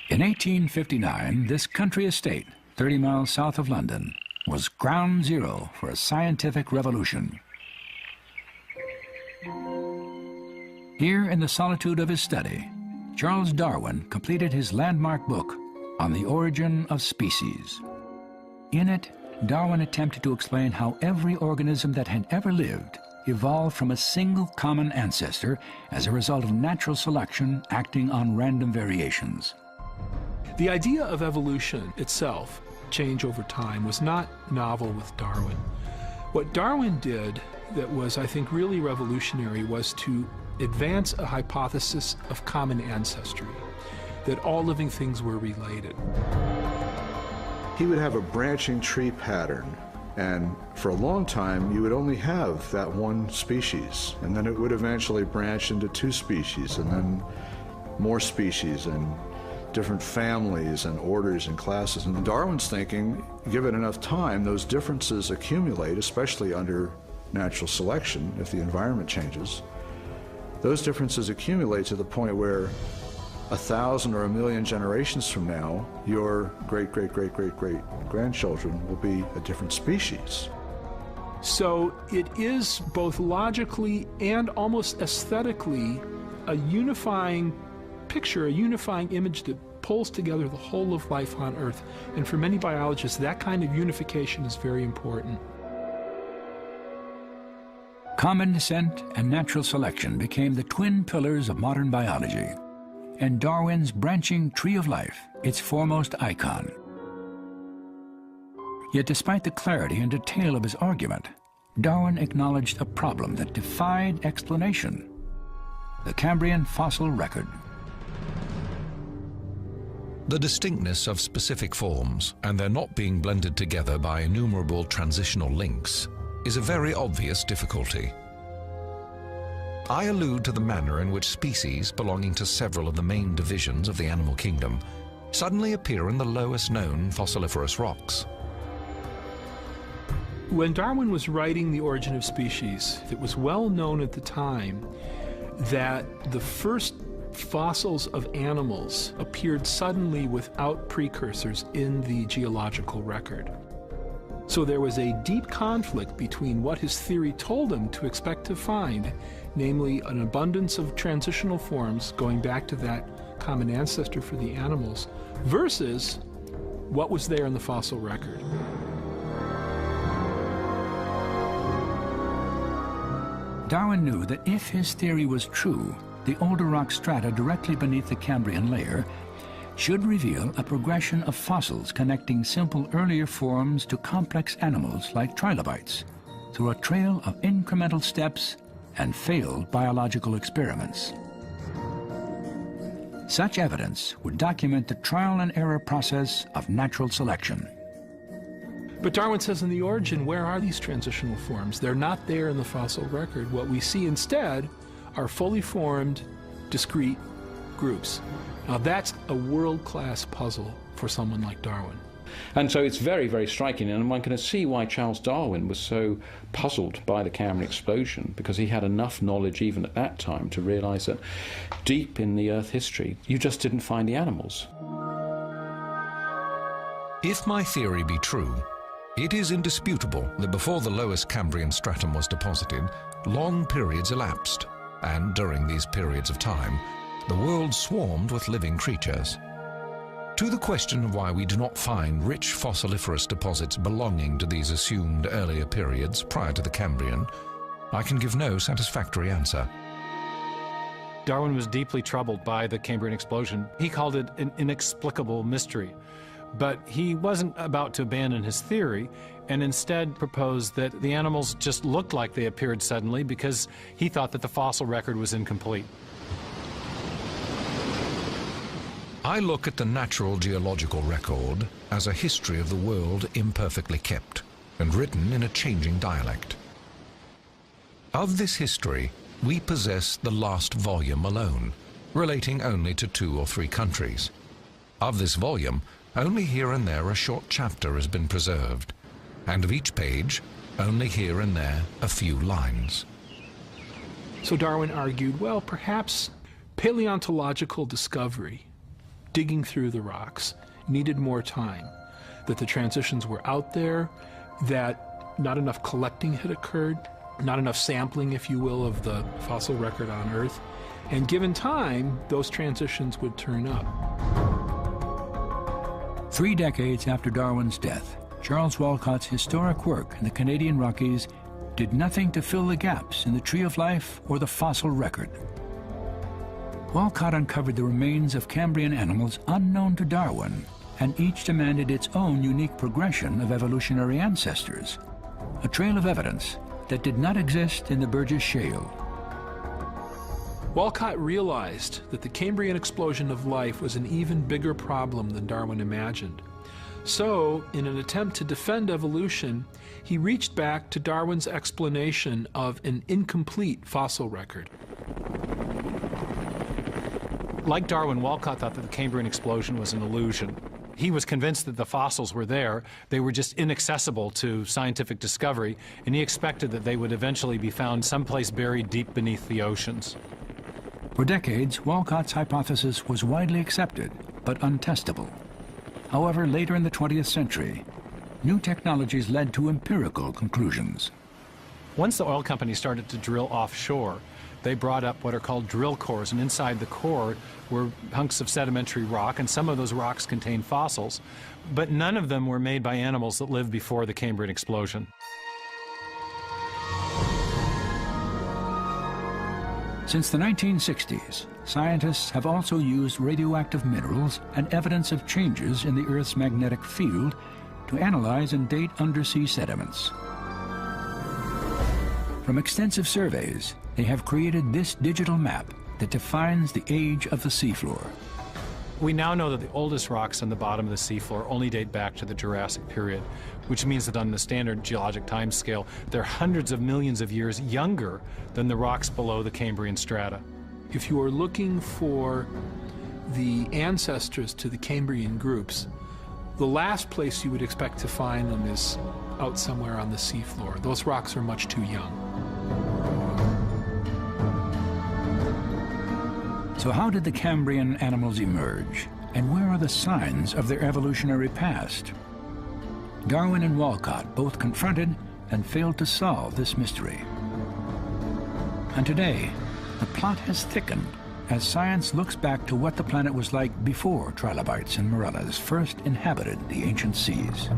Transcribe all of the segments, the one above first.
In 1859, this country estate, 30 miles south of London, was ground zero for a scientific revolution. Here in the solitude of his study, Charles Darwin completed his landmark book on the origin of species. In it, Darwin attempted to explain how every organism that had ever lived evolved from a single common ancestor as a result of natural selection acting on random variations. The idea of evolution itself, change over time, was not novel with Darwin. What Darwin did that was, I think, really revolutionary was to advance a hypothesis of common ancestry, that all living things were related. He would have a branching tree pattern, and for a long time you would only have that one species, and then it would eventually branch into 2 species, and then more species, and different families and orders and classes. And in Darwin's thinking, given enough time, those differences accumulate, especially under natural selection, if the environment changes. Those differences accumulate to the point where 1,000 or 1,000,000 generations from now, your great-great-great-great-great-grandchildren will be a different species. So it is both logically and almost aesthetically a unifying picture, a unifying image that pulls together the whole of life on Earth. And for many biologists, that kind of unification is very important. Common descent and natural selection became the twin pillars of modern biology, and Darwin's branching tree of life its foremost icon. Yet despite the clarity and detail of his argument, Darwin acknowledged a problem that defied explanation: the Cambrian fossil record. The distinctness of specific forms and their not being blended together by innumerable transitional links is a very obvious difficulty. I allude to the manner in which species belonging to several of the main divisions of the animal kingdom suddenly appear in the lowest known fossiliferous rocks. When Darwin was writing The Origin of Species, it was well known at the time that the first fossils of animals appeared suddenly without precursors in the geological record. So there was a deep conflict between what his theory told him to expect to find, namely an abundance of transitional forms going back to that common ancestor for the animals, versus what was there in the fossil record. Darwin knew that if his theory was true, the older rock strata directly beneath the Cambrian layer should reveal a progression of fossils connecting simple earlier forms to complex animals like trilobites through a trail of incremental steps and failed biological experiments. Such evidence would document the trial and error process of natural selection. But Darwin says in The Origin, where are these transitional forms? They're not there in the fossil record. What we see instead are fully formed, discrete groups. Now that's a world-class puzzle for someone like Darwin. And so it's very, very striking, and one can see why Charles Darwin was so puzzled by the Cambrian explosion, because he had enough knowledge even at that time to realize that deep in the Earth history, you just didn't find the animals. If my theory be true, it is indisputable that before the lowest Cambrian stratum was deposited, long periods elapsed, and during these periods of time, the world swarmed with living creatures. To the question of why we do not find rich fossiliferous deposits belonging to these assumed earlier periods prior to the Cambrian, I can give no satisfactory answer. Darwin was deeply troubled by the Cambrian explosion. He called it an inexplicable mystery. But he wasn't about to abandon his theory, and instead proposed that the animals just looked like they appeared suddenly because he thought that the fossil record was incomplete. I look at the natural geological record as a history of the world imperfectly kept and written in a changing dialect. Of this history, we possess the last volume alone, relating only to 2 or 3 countries. Of this volume, only here and there a short chapter has been preserved, and of each page, only here and there a few lines. So Darwin argued, well, perhaps paleontological discovery, digging through the rocks, needed more time, that the transitions were out there, that not enough collecting had occurred, not enough sampling, if you will, of the fossil record on Earth, and given time, those transitions would turn up. 3 decades after Darwin's death, Charles Walcott's historic work in the Canadian Rockies did nothing to fill the gaps in the tree of life or the fossil record. Walcott uncovered the remains of Cambrian animals unknown to Darwin, and each demanded its own unique progression of evolutionary ancestors, a trail of evidence that did not exist in the Burgess Shale. Walcott realized that the Cambrian explosion of life was an even bigger problem than Darwin imagined. So, in an attempt to defend evolution, he reached back to Darwin's explanation of an incomplete fossil record. Like Darwin, Walcott thought that the Cambrian explosion was an illusion. He was convinced that the fossils were there, they were just inaccessible to scientific discovery, and he expected that they would eventually be found someplace buried deep beneath the oceans. For decades, Walcott's hypothesis was widely accepted, but untestable. However, later in the 20th century, new technologies led to empirical conclusions. Once the oil companies started to drill offshore, they brought up what are called drill cores, and inside the core were hunks of sedimentary rock, and some of those rocks contained fossils, but none of them were made by animals that lived before the Cambrian explosion. Since the 1960s, scientists have also used radioactive minerals and evidence of changes in the Earth's magnetic field to analyze and date undersea sediments. From extensive surveys, they have created this digital map that defines the age of the seafloor. We now know that the oldest rocks on the bottom of the seafloor only date back to the Jurassic period, which means that on the standard geologic time scale, they're hundreds of millions of years younger than the rocks below the Cambrian strata. If you are looking for the ancestors to the Cambrian groups, the last place you would expect to find them is out somewhere on the seafloor. Those rocks are much too young. So how did the Cambrian animals emerge, and where are the signs of their evolutionary past? Darwin and Walcott both confronted and failed to solve this mystery. And today, the plot has thickened as science looks back to what the planet was like before trilobites and morellas first inhabited the ancient seas.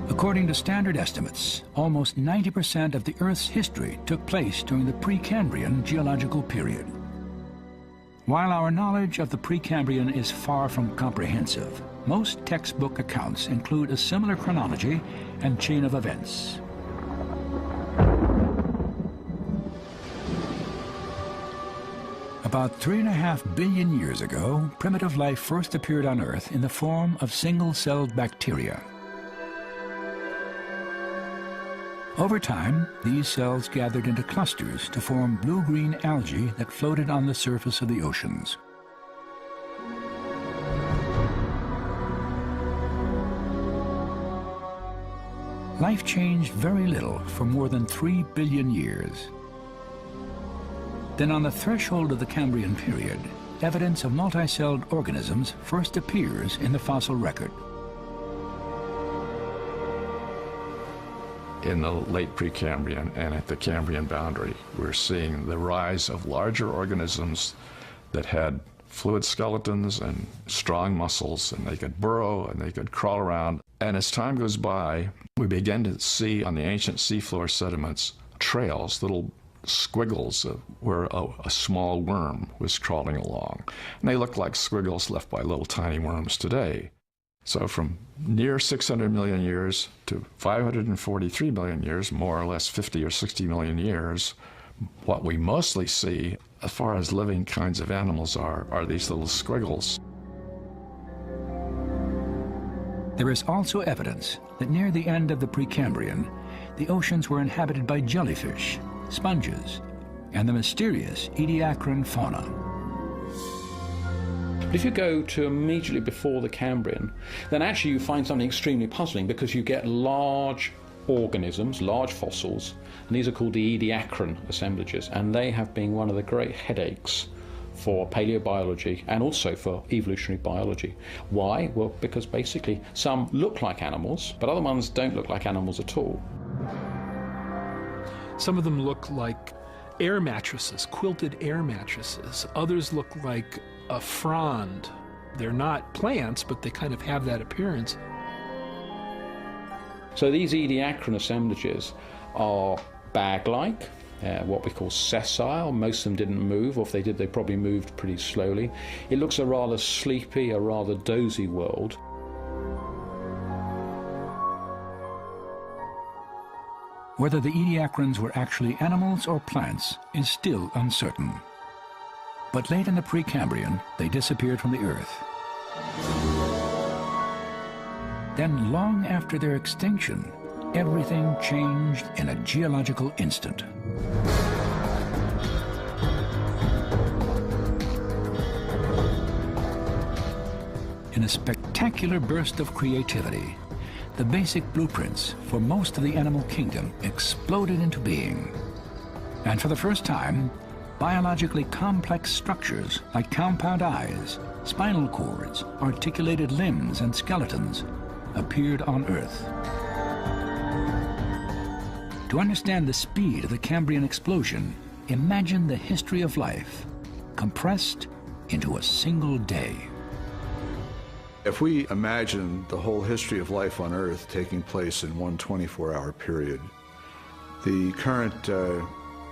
According to standard estimates, almost 90% of the Earth's history took place during the Precambrian geological period. While our knowledge of the Precambrian is far from comprehensive, most textbook accounts include a similar chronology and chain of events. About 3.5 billion years ago, primitive life first appeared on Earth in the form of single-celled bacteria. Over time, these cells gathered into clusters to form blue-green algae that floated on the surface of the oceans. Life changed very little for more than 3 billion years. Then on the threshold of the Cambrian period, evidence of multicelled organisms first appears in the fossil record. In the late Precambrian and at the Cambrian boundary, we're seeing the rise of larger organisms that had fluid skeletons and strong muscles, and they could burrow and they could crawl around. And as time goes by, we begin to see on the ancient seafloor sediments trails, little squiggles of where a small worm was crawling along. And they look like squiggles left by little tiny worms today. So from near 600 million years to 543 million years, more or less 50 or 60 million years, what we mostly see as far as living kinds of animals are these little squiggles. There is also evidence that near the end of the Precambrian, the oceans were inhabited by jellyfish, sponges, and the mysterious Ediacaran fauna. But if you go to immediately before the Cambrian, then actually you find something extremely puzzling, because you get large organisms, large fossils, and these are called the Ediacaran assemblages, and they have been one of the great headaches for paleobiology and also for evolutionary biology. Why? Well, because basically some look like animals, but other ones don't look like animals at all. Some of them look like air mattresses, quilted air mattresses. Others look like a frond. They're not plants, but they kind of have that appearance. So these Ediacaran assemblages are bag-like, what we call sessile. Most of them didn't move, or if they did, they probably moved pretty slowly. It looks a rather sleepy, a rather dozy world. Whether the Ediacarans were actually animals or plants is still uncertain. But late in the Precambrian, they disappeared from the Earth. Then, long after their extinction, everything changed in a geological instant. In a spectacular burst of creativity, the basic blueprints for most of the animal kingdom exploded into being. And for the first time, biologically complex structures like compound eyes, spinal cords, articulated limbs, and skeletons appeared on Earth. To understand the speed of the Cambrian explosion, imagine the history of life compressed into a single day. If we imagine the whole history of life on Earth taking place in one 24-hour period, the current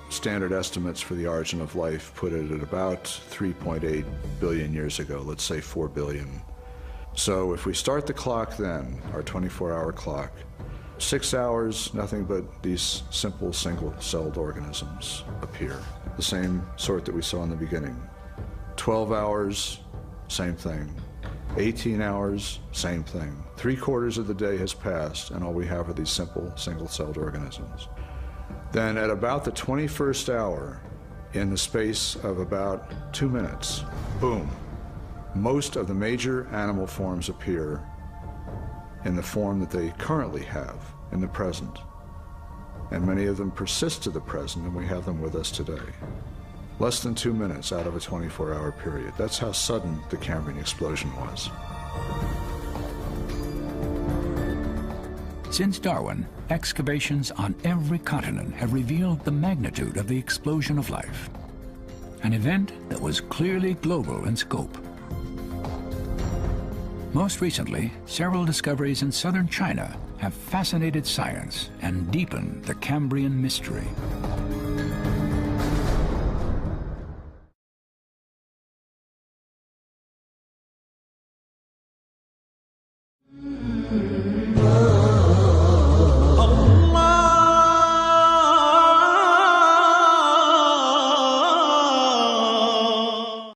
standard estimates for the origin of life put it at about 3.8 billion years ago, let's say 4 billion. So if we start the clock then, our 24-hour clock, 6 hours, nothing but these simple single-celled organisms appear, the same sort that we saw in the beginning. 12 hours, same thing. 18 hours, same thing. 3/4 of the day has passed, and all we have are these simple single-celled organisms. Then at about the 21st hour, in the space of about 2 minutes, boom, most of the major animal forms appear in the form that they currently have in the present. And many of them persist to the present, and we have them with us today. Less than 2 minutes out of a 24-hour period. That's how sudden the Cambrian explosion was. Since Darwin, excavations on every continent have revealed the magnitude of the explosion of life, an event that was clearly global in scope. Most recently, several discoveries in southern China have fascinated science and deepened the Cambrian mystery.